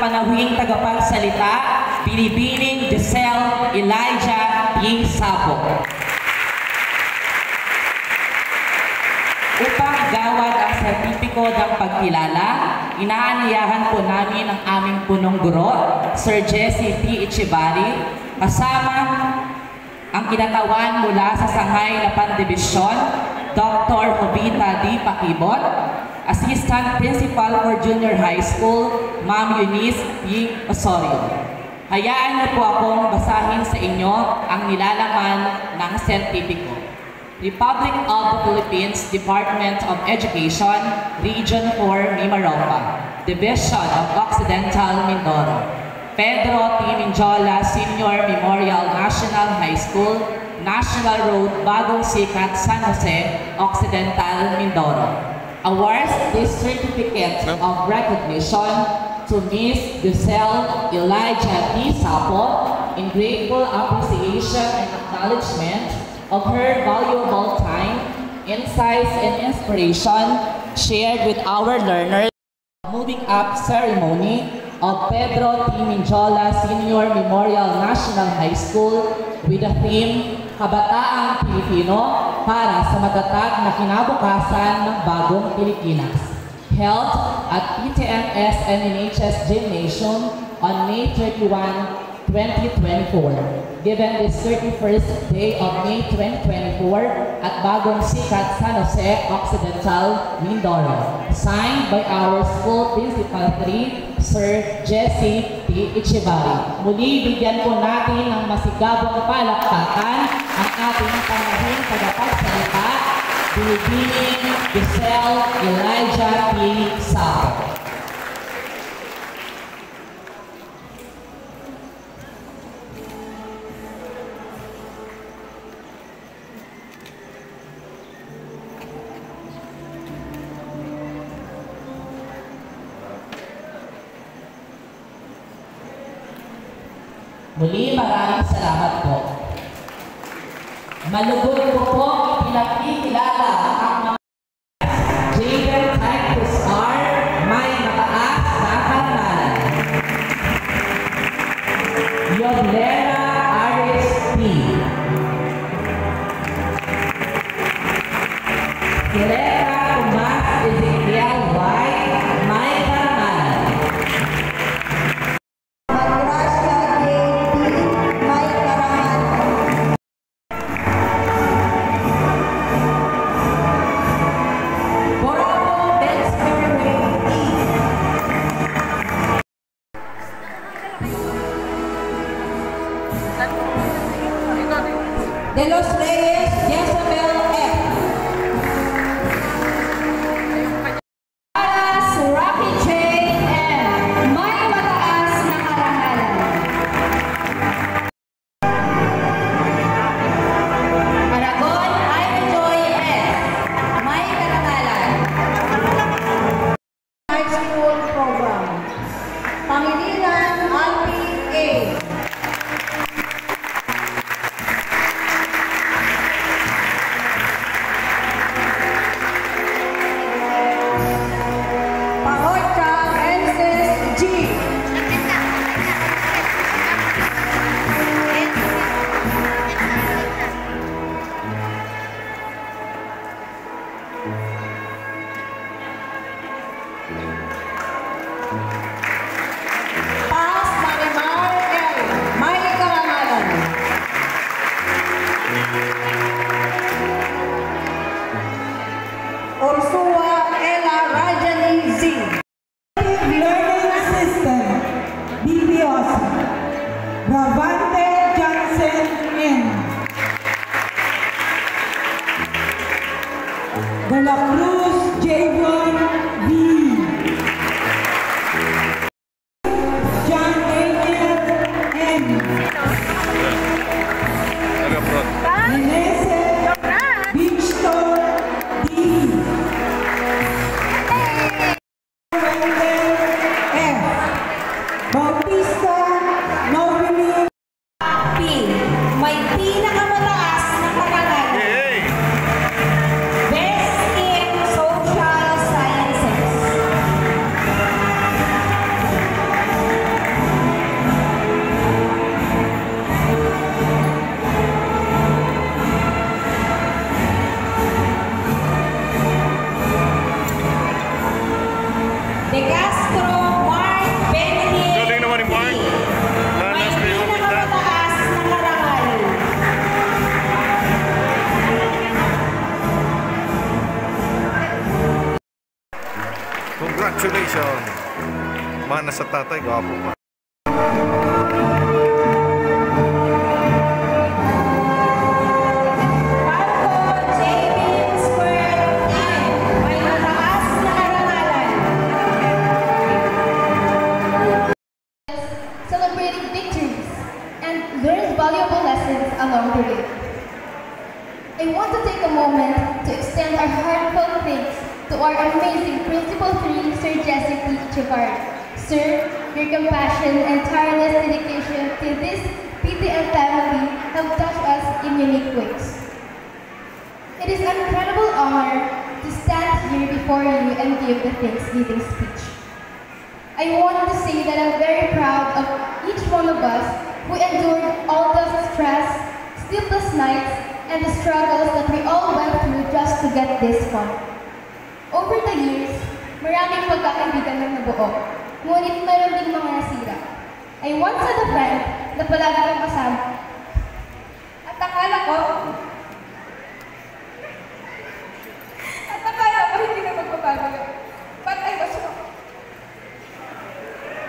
panauhing tagapagsalita, Binibining Giselle Elijah P. Sapo. Upang igawad ang sertipiko ng pagkilala, inaanyayahan po namin ang aming punong guro, Sir Jesse T. Ichibari, kasama ang kinatawan mula sa Sangay na Pandibisyon, Dr. Jovita D. Pakibot, Assistant Principal for Junior High School, Ma'am Eunice P. Osorio. Hayaan niyo po akong basahin sa inyo ang nilalaman ng sertipiko. Republic of the Philippines, Department of Education, Region 4, Mimaropa, Division of Occidental Mindoro, Pedro T. Minjola Senior Memorial National High School, National Road, Bagong Sikat, San Jose, Occidental Mindoro. Awards this certificate of recognition to Miss Giselle Elijah P. Sapo in grateful appreciation and acknowledgement of her valuable time, insights, and inspiration shared with our learners. Moving up ceremony of Pedro T. Minjola Senior Memorial National High School with the theme, Kabataang Pilipino para sa matatag na kinabukasan ng bagong Pilipinas. Held at PTMS NNHS Gymnasium on May 31, 2024. Given this 31st day of May 2024 at Bagong Sikat, San Jose, Occidental, Mindoro. Signed by our school principal 3, Sir Jesse T. Ichibari. Muli, bigyan po natin ng masigabong palakpakan ang ating panahing tagapagsalita, Binibining Giselle Elijah P. Sapo. Muli, maraming salamat po. Malugod ko po pinakikilala ang mga Jaden Titus R. May mataas na kanan. Yoglera Aris P. Kilera Tomas Ezekiel Y. May kanan. De los Reyes, Jezebel F. Aras Rocky J. M. May mataas na karangalan. Aragon Ivy Joy S. May karangalan. High School Program. Pangilinan Alpi A. De la Cruz Javon V. John Daniel N. Menese Victor D. Wendell F. Bautista Noveline P. May pinakamataas na karangalan. Best in De Castro Mark Benedict. Galing naman ni Mark. Lanas May kayo with that. pinakamataas na karangal. Congratulations! Mana sa tatay, gwapo pa. Marco J.B. Square Team. May mataas na karangalan. Celebrating victories and learn valuable lessons along the way. I want to take a moment to extend our heartfelt thanks to our amazing Principal 3, Sir Jesse P. Echevarri. Sir, your compassion and tireless dedication to this PTL family have touched us in unique ways. It is an incredible honor to stand here before you and give the Thanksgiving speech. I want to say that I'm very proud of each one of us who endured all the stress, sleepless nights, and the struggles that we all went through just to get this far. Over the years, maraming pagkakaibigan ang nabuo, ngunit meron din mga nasira. I once had a friend na palagi kong kasama. At akala ko hindi na magbabago yun. But I was wrong.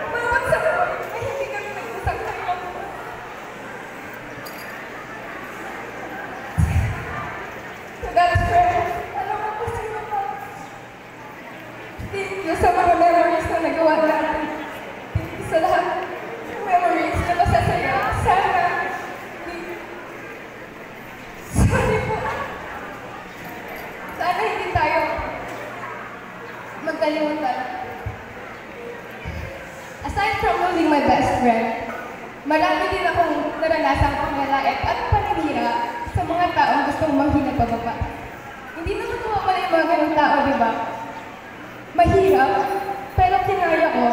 Umabot sa point na hindi kami nag-usap kayo. To that friend, alam mo kung sino ka. Thank you sa mga memories na nagawa natin. Thank you sa lahat ng memories na masasaya. Sorry po. Sana hindi tayo magkalimutan. Aside from losing my best friend, marami din akong naranasang panlalait at paninira sa mga taong gustong manghina pababa. Hindi naman mawawala yung mga ganong tao, di ba? Mahirap, pero kinaya ko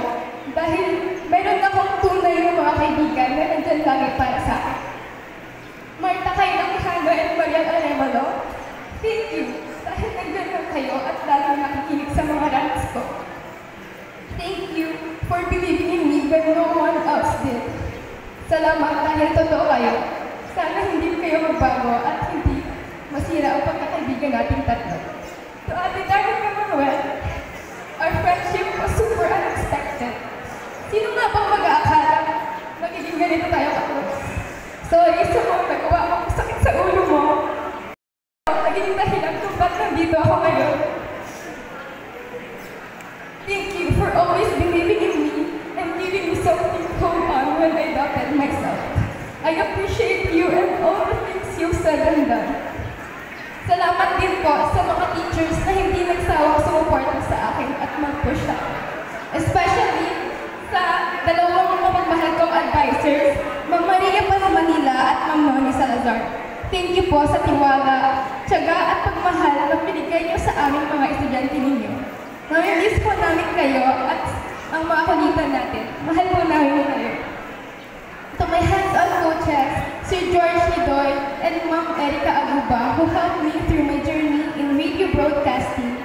dahil meron akong tunay ng mga kaibigan na nandyan lagi para sa akin. Marta Kainang-Hano and Marian Arevalo, thank you dahil nandyan lang kayo at lagi nakikinig sa mga rants ko. Thank you for believing in me when no one else did. Salamat dahil totoo kayo. Sana hindi kayo magbago at hindi masira ang pagkakaibigan nating tatlo. To Ate Darwin and Manuel, our friendship was super unexpected. Sino nga bang mag-aakala magiging ganito tayo ka-close? Sorry sa mga nagawa ko sakit sa ulo mo. Naging dahilan kung ba't nandito ako ngayon. Thank you for always believing in me and giving me something to hold on when I doubted myself. I appreciate you and all the things you've said and done. Salamat din po sa mga teachers na hindi nagsawang sumuporta sa akin at mag-push up. Especially sa dalawang mapagmahal kong advisors, Ma'am Maria Paz Manila at Ma'am Noni Salazar. Thank you po sa tiwala, tiyaga at pagmahal na binigay niyo sa aming mga estudyante ninyo. Namimiss po namin kayo at ang mga kulitan natin. Mahal po namin kayo. To my hands-on coaches, Sir George Hidoy and Ma'am Erica Aguba, who helped me through my journey in radio broadcasting.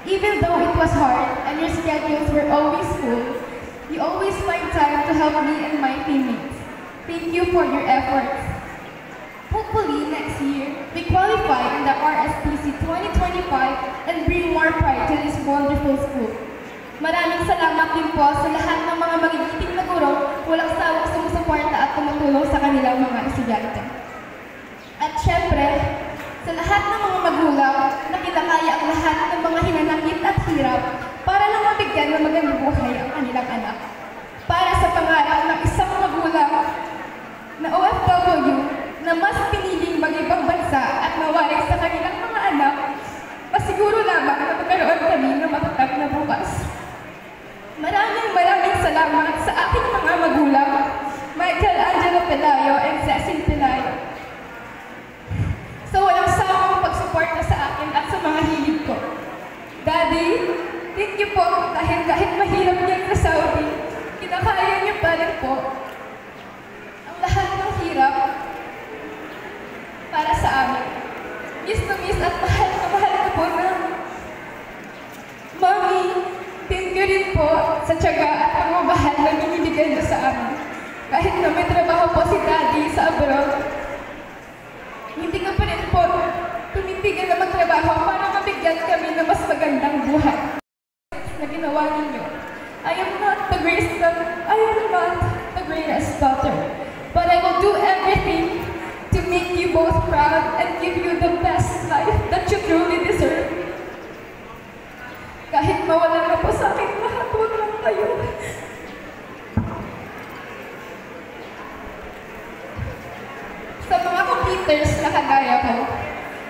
Even though it was hard and your schedules were always full, you always find time to help me and my teammates. Thank you for your efforts. Hopefully, next year, we qualify in the RSPC 2025 and bring more pride to this wonderful school. Maraming salamat din po sa lahat ng mga magigiting na guro walang sawang sumusuporta at tumutulong sa kanilang mga estudyante. At syempre, sa lahat ng mga magulang na kinakaya ang lahat ng mga hinanakit at hirap para lang mabigyan ng magandang buhay ang kanilang anak. Para sa pangarap ng isang magulang na OFW na mas piniling mag-ibang bansa at mawarik sa kanilang mga anak, masiguro lamang na magkaroon kami ng matatag na bukas. Maraming salamat sa aking mga magulang, Michael Angelo Pelayo and Cecil Pelayo. Sa walang sawang pagsuporta sa akin at sa mga hilig ko. Daddy, thank you po dahil kahit mahirap yan sa Saudi, kinakaya niyo pa rin po ang lahat ng hirap para sa amin. Miss na miss at mahal na po namin. Mami, thank you rin din po sa tiyaga at pagmamahal na binibigay niyo sa amin. Kahit na may trabaho po si Daddy sa abroad, hindi ka pa rin po tumitigil na magtrabaho para mabigyan kami ng mas magandang buhay na ginawa ninyo. I am not the greatest daughter, but I will do everything to make you both proud and give you the best life that you truly deserve. Kahit mawala na po sa akin lahat, huwag lang kayo. Sa mga computers na kagaya ko,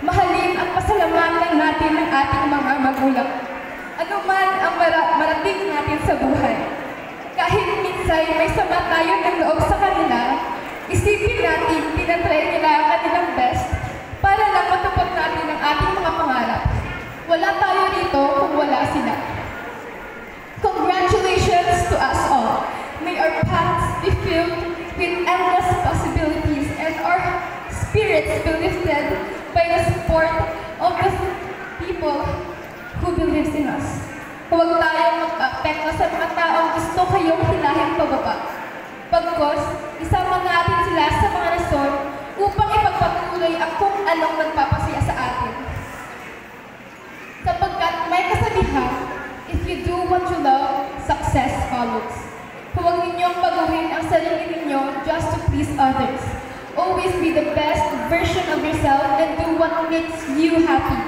mahalin at pasalamatan natin ang ating mga magulang. Ano man ang marating natin sa buhay. Kahit minsan may sama tayo ng loob sa kanila, isipin natin pinatry nila ang kanilang best para lang matupad natin ang ating mga pangarap. Wala tayo rito kung wala sila. Congratulations to us all. May our paths be filled with endless possibilities and our spirits be lifted by the support of the people who believes in us. Huwag tayong mag-apekto sa mga taong gusto kayong hilahin pababa. Pagkos, isama natin sila sa mga rason upang ipagpatuloy ang kung anong nagpapasaya sa atin. Sapagkat may kasabihan, if you do what you love, success follows. Huwag ninyong baguhin ang sarili ninyo just to please others. Always be the best version of yourself and do what makes you happy.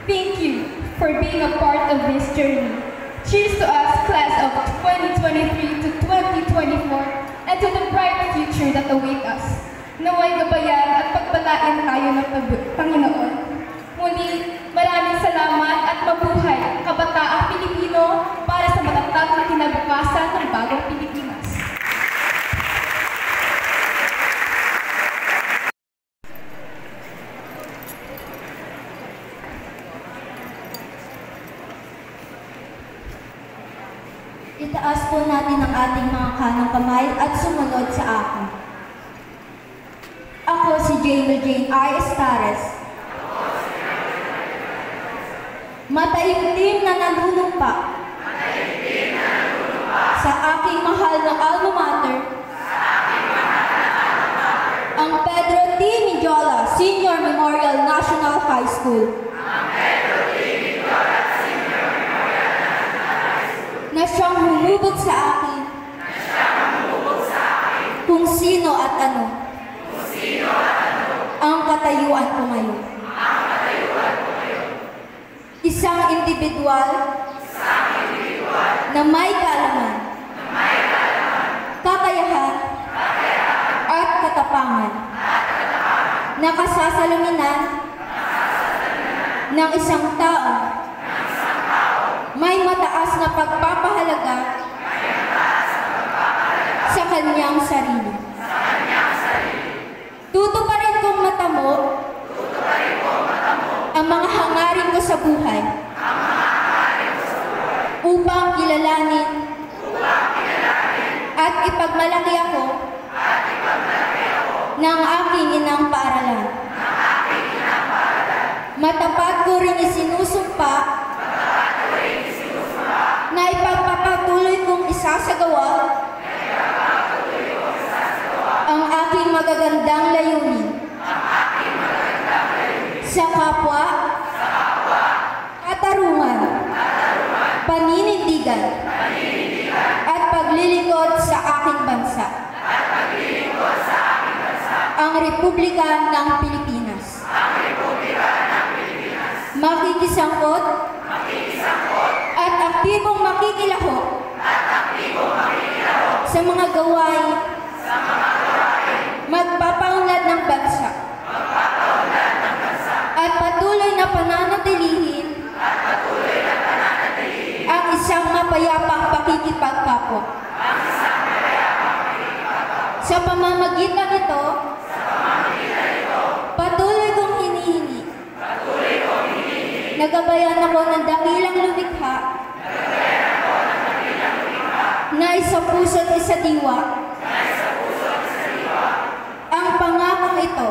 Thank you for being a part of this journey. Cheers to us, class of 2023 to 2024, and to the bright future that await us. Naway gabayan at pagpalain tayo ng Panginoon. Muli, maraming salamat at mabuhay ang kabataang Pilipino para sa matatag na kinabukasan ng bagong Pilipinas. Itaas po natin ang ating mga kanang kamay at sumunod sa akin. Ako si Jane I. Estares. Mataimtim na nanunumpa sa aking mahal na alma mater, ang Pedro T. Mijola Senior Memorial National High School. Na siyang humubog sa akin kung sino at ano ang katayuan ko ngayon. Isang individual na may kaalaman, kakayahan at katapangan na kasasalaminan ng isang tao may mataas na pagpapahalaga sa kanyang sarili. Tutuparin kong matamo ang mga hangarin ko sa buhay upang kilalanin at ipagmalaki ako ng aking inang paaralan. Matapat ko rin isinusumpa na ipagpapatuloy kong isasagawa ang aking magagandang layunin sa kapwa, katarungan, paninindigan, at paglilingkod sa aking bansa, ang Republika ng Pilipinas. Makikisangkot at aktibong makikilahok sa mga gawain magpapaunlad ng bansa at patuloy na pananatilihin ang isang mapayapang pakikipagkapwa. Sa pamamagitan nito, patuloy kong hinihingi nagabayan ako ng dakilang lumikha na isa puso't isa diwa. Ang pangakong ito